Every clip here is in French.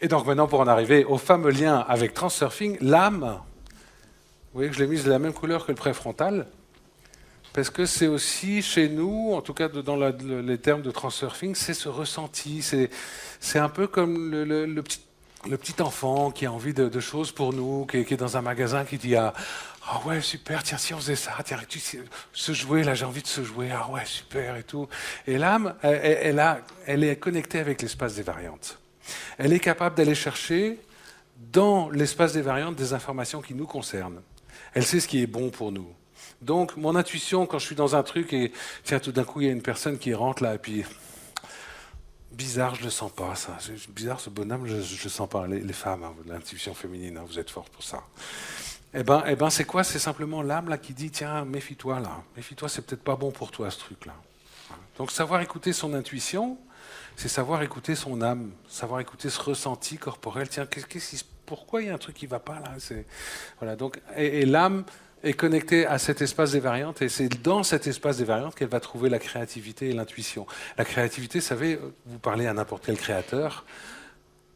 Et donc maintenant, pour en arriver au fameux lien avec Transurfing, l'âme, vous voyez que je l'ai mise de la même couleur que le préfrontal, parce que c'est aussi chez nous, en tout cas les termes de Transurfing, c'est ce ressenti, c'est un peu comme le petit enfant qui a envie de choses pour nous, qui est dans un magasin, qui dit ah ouais, super, tiens, si on faisait ça, tiens, ce jouet, là, j'ai envie de se jouer, ah ouais, super, et tout. Et l'âme, elle est connectée avec l'espace des variantes. Elle est capable d'aller chercher dans l'espace des variantes des informations qui nous concernent. Elle sait ce qui est bon pour nous. Donc, mon intuition, quand je suis dans un truc et tiens, tout d'un coup, il y a une personne qui rentre là, et puis bizarre, je le sens pas, ça. C'est bizarre, ce bonhomme, je le sens pas. Les femmes, hein, l'intuition féminine, hein, vous êtes fortes pour ça. Eh ben, c'est quoi? C'est simplement l'âme là qui dit tiens, méfie-toi là, méfie-toi, c'est peut-être pas bon pour toi ce truc-là. Donc, savoir écouter son intuition, c'est savoir écouter son âme, savoir écouter ce ressenti corporel. Tiens, pourquoi il y a un truc qui ne va pas là? Voilà, donc, et l'âme est connectée à cet espace des variantes, et c'est dans cet espace des variantes qu'elle va trouver la créativité et l'intuition. La créativité, vous savez, vous parlez à n'importe quel créateur,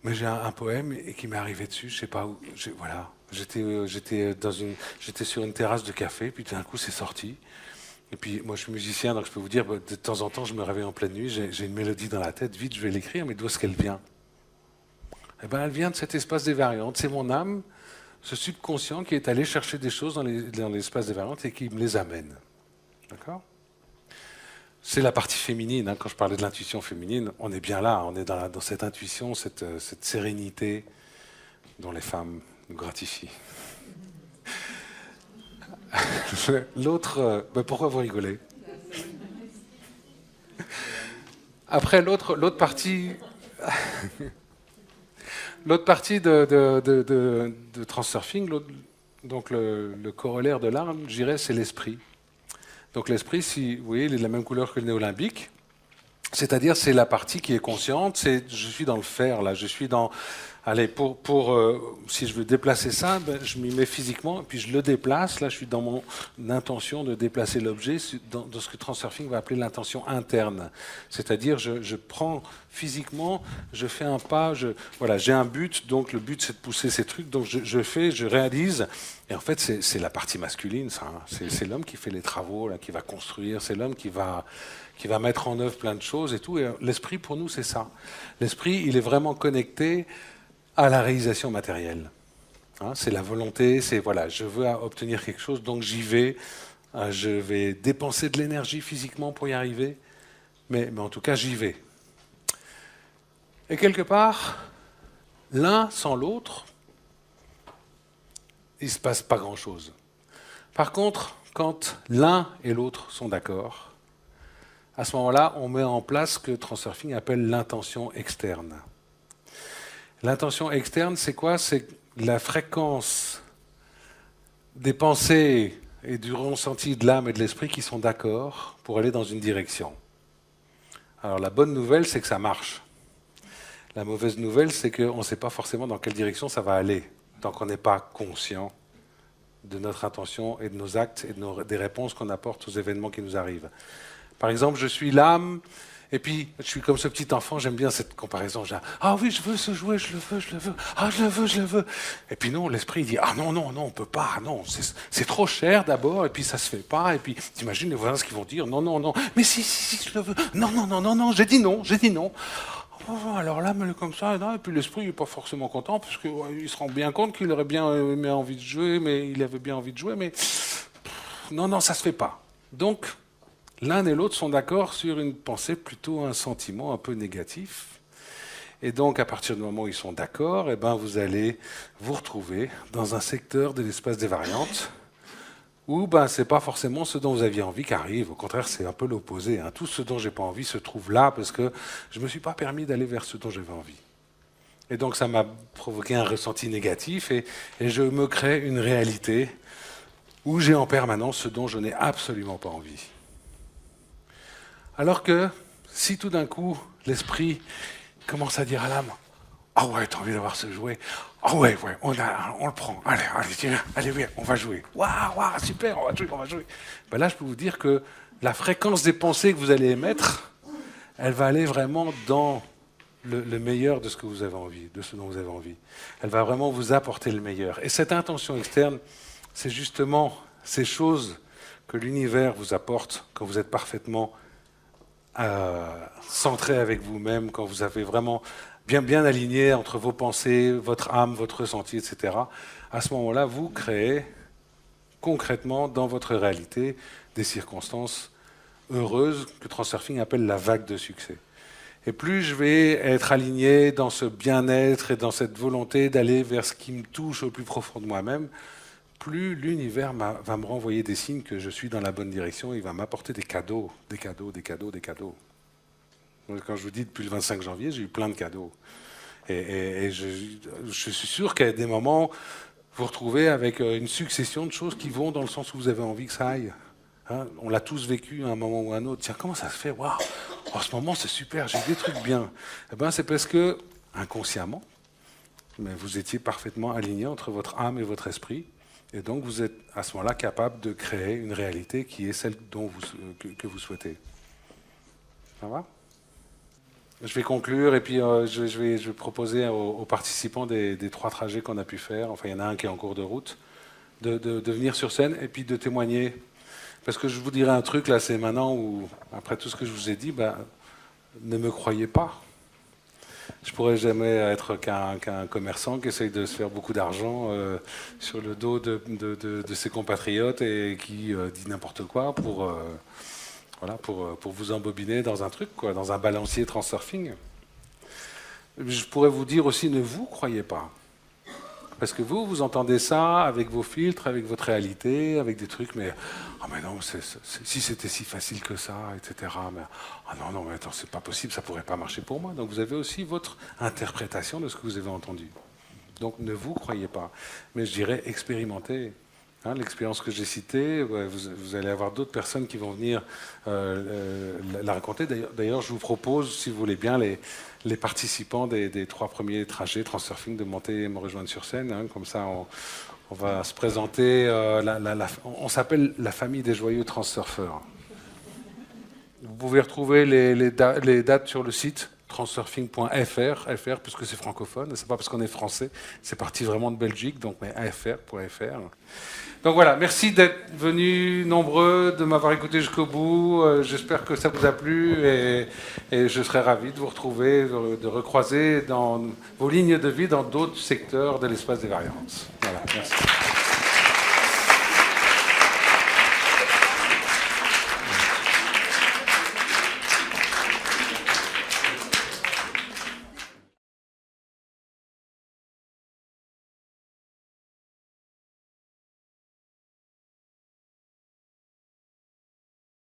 mais j'ai un poème qui m'est arrivé dessus, je ne sais pas où. Voilà, j'étais sur une terrasse de café, puis tout d'un coup c'est sorti. Et puis moi je suis musicien, donc je peux vous dire, de temps en temps je me réveille en pleine nuit, j'ai une mélodie dans la tête, vite je vais l'écrire, mais d'où est-ce qu'elle vient? Eh bien elle vient de cet espace des variantes, c'est mon âme, ce subconscient qui est allé chercher des choses dans l'espace des variantes et qui me les amène. D'accord? C'est la partie féminine, hein. Quand je parlais de l'intuition féminine, on est bien là, on est dans cette intuition, cette sérénité dont les femmes nous gratifient. L'autre, pourquoi vous rigolez? Après, l'autre partie, l'autre partie de Transurfing, donc le corollaire de l'âme, je dirais, c'est l'esprit. Donc l'esprit, si vous voyez, il est de la même couleur que le néolymbique, c'est-à-dire c'est la partie qui est consciente, je suis dans le faire, là, je suis dans... Allez, si je veux déplacer ça, je m'y mets physiquement, et puis je le déplace. Là, je suis dans mon intention de déplacer l'objet, dans ce que Transurfing va appeler l'intention interne. C'est-à-dire, je prends physiquement, je fais un pas, voilà, j'ai un but, donc le but c'est de pousser ces trucs, donc je réalise. Et en fait, c'est la partie masculine, ça. Hein. C'est l'homme qui fait les travaux, là, qui va construire, c'est l'homme qui va mettre en œuvre plein de choses et tout. Et l'esprit, pour nous, c'est ça. L'esprit, il est vraiment connecté à la réalisation matérielle. Hein, c'est la volonté, c'est voilà, je veux obtenir quelque chose, donc j'y vais, je vais dépenser de l'énergie physiquement pour y arriver, mais en tout cas j'y vais. Et quelque part, l'un sans l'autre, il ne se passe pas grand-chose. Par contre, quand l'un et l'autre sont d'accord, à ce moment-là, on met en place ce que Transurfing appelle l'intention externe. L'intention externe, c'est quoi? C'est la fréquence des pensées et du ressenti de l'âme et de l'esprit qui sont d'accord pour aller dans une direction. Alors la bonne nouvelle, c'est que ça marche. La mauvaise nouvelle, c'est qu'on ne sait pas forcément dans quelle direction ça va aller, tant qu'on n'est pas conscient de notre intention et de nos actes et des réponses qu'on apporte aux événements qui nous arrivent. Par exemple, je suis l'âme, et puis je suis comme ce petit enfant, j'aime bien cette comparaison. Ah oui, je veux ce jouet, je le veux. Ah, je le veux. Et puis non, l'esprit dit, ah non, on peut pas, non, c'est trop cher d'abord, et puis ça se fait pas, et puis t'imagines les voisins ce qu'ils vont dire, non, mais si, je le veux. Non, j'ai dit non. Oh, alors là, mais comme ça, et puis l'esprit n'est pas forcément content, parce qu'il se rend bien compte qu'il aurait bien envie de jouer, mais il avait bien envie de jouer, mais non, ça se fait pas. Donc, l'un et l'autre sont d'accord sur une pensée, plutôt un sentiment un peu négatif. Et donc, à partir du moment où ils sont d'accord, eh ben, vous allez vous retrouver dans un secteur de l'espace des variantes où ce n'est pas forcément ce dont vous aviez envie qui arrive. Au contraire, c'est un peu l'opposé. Hein. Tout ce dont je n'ai pas envie se trouve là parce que je ne me suis pas permis d'aller vers ce dont j'avais envie. Et donc, ça m'a provoqué un ressenti négatif et je me crée une réalité où j'ai en permanence ce dont je n'ai absolument pas envie. Alors que si tout d'un coup, l'esprit commence à dire à l'âme, « Ah ouais, t'as envie d'avoir ce jouet? Ah ouais, on le prend. Allez, tiens, oui, on va jouer. Waouh, super, on va jouer. » Ben là, je peux vous dire que la fréquence des pensées que vous allez émettre, elle va aller vraiment dans le meilleur de ce que vous avez envie, de ce dont vous avez envie. Elle va vraiment vous apporter le meilleur. Et cette intention externe, c'est justement ces choses que l'univers vous apporte quand vous êtes parfaitement centré avec vous-même, quand vous avez vraiment bien aligné entre vos pensées, votre âme, votre ressenti, etc. À ce moment-là, vous créez concrètement dans votre réalité des circonstances heureuses que Transurfing appelle la vague de succès. Et plus je vais être aligné dans ce bien-être et dans cette volonté d'aller vers ce qui me touche au plus profond de moi-même, plus l'univers va me renvoyer des signes que je suis dans la bonne direction, il va m'apporter des cadeaux, des cadeaux, des cadeaux, des cadeaux. Quand je vous dis depuis le 25 janvier, j'ai eu plein de cadeaux. Et je suis sûr qu'à des moments, vous vous retrouvez avec une succession de choses qui vont dans le sens où vous avez envie que ça aille. Hein, on l'a tous vécu à un moment ou à un autre. Tiens, comment ça se fait? Waouh, en ce moment, c'est super, j'ai des trucs bien. Eh ben, c'est parce que, inconsciemment, mais vous étiez parfaitement aligné entre votre âme et votre esprit. Et donc, vous êtes à ce moment-là capable de créer une réalité qui est celle que vous souhaitez. Ça va? Je vais conclure et puis je vais proposer aux participants des 3 trajets qu'on a pu faire. Enfin, il y en a un qui est en cours de route, de venir sur scène et puis de témoigner. Parce que je vous dirai un truc, là, c'est maintenant où, après tout ce que je vous ai dit, ne me croyez pas. Je pourrais jamais être qu'un commerçant qui essaye de se faire beaucoup d'argent sur le dos de ses compatriotes et qui dit n'importe quoi pour vous embobiner dans un truc, quoi, dans un balancier Transurfing. Je pourrais vous dire aussi, ne vous croyez pas. Parce que vous entendez ça avec vos filtres, avec votre réalité, avec des trucs, mais non, si c'était si facile que ça, etc. Mais non, mais attends, c'est pas possible, ça pourrait pas marcher pour moi. Donc vous avez aussi votre interprétation de ce que vous avez entendu. Donc ne vous croyez pas, mais je dirais expérimentez. Hein, l'expérience que j'ai citée, vous allez avoir d'autres personnes qui vont venir la raconter. D'ailleurs, je vous propose, si vous voulez bien, les participants des 3 premiers trajets Transurfing de monter et me rejoindre sur scène. Hein, comme ça, on va se présenter. On s'appelle la famille des joyeux transurfeurs. Vous pouvez retrouver les dates sur le site transurfing.fr, puisque c'est francophone, c'est pas parce qu'on est français, c'est parti vraiment de Belgique, donc mais fr.fr. Donc voilà, merci d'être venus nombreux, de m'avoir écouté jusqu'au bout. J'espère que ça vous a plu et je serai ravi de vous retrouver, de recroiser dans vos lignes de vie dans d'autres secteurs de l'espace des variances. Voilà, merci.